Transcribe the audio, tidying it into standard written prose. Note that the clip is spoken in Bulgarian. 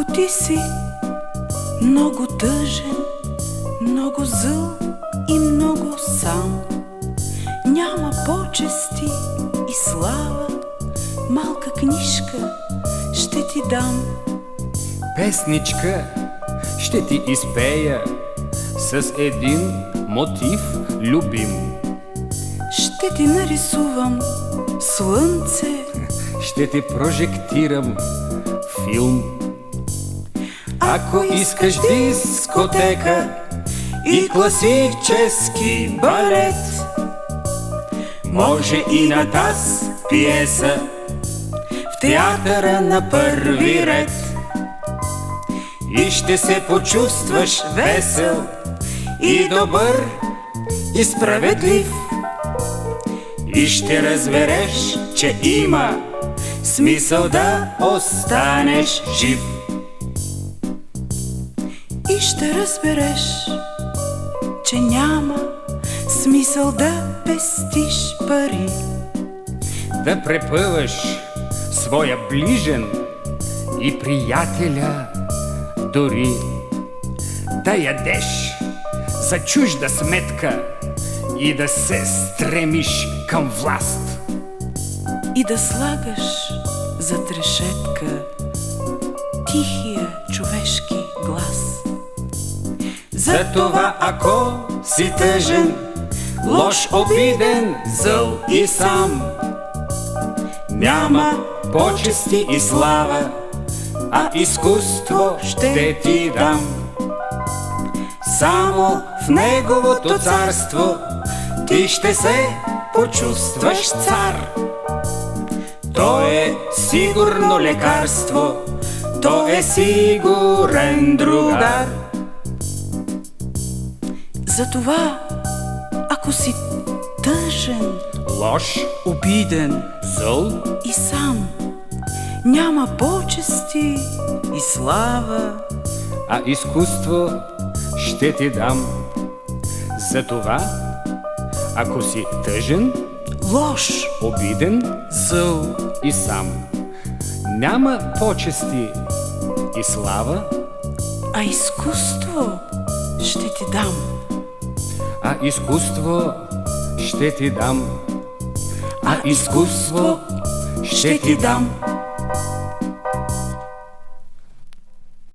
Ако ти си много тъжен, много зъл и много сам, няма почести и слава, малка книжка ще ти дам. Песничка ще ти изпея с един мотив любим. Ще ти нарисувам слънце, ще ти прожектирам филм. Ако искаш дискотека и класически балет, може и на таз пиеса в театъра на първи ред. И ще се почувстваш весел и добър и справедлив. И ще разбереш, че има смисъл да останеш жив. И ще разбереш, че няма смисъл да пестиш пари. Да препъваш своя ближен и приятеля дори. Да ядеш за чужда сметка и да се стремиш към власт. И да слагаш зад решетка тихия човешки глас. Затова ако си тъжен, лош, обиден, зъл и сам, няма почести и слава, а изкуство ще ти дам. Само в неговото царство ти ще се почувстваш цар. То е сигурно лекарство, то е сигурен другар. Затова, ако си тъжен, лош, обиден, зъл и сам, няма почести и слава, а изкуство ще ти дам. Затова, ако си тъжен, лош, обиден, зъл и сам, няма почести и слава, а изкуство ще ти дам. а изкуство ще ти дам. А изкуство ще ти дам.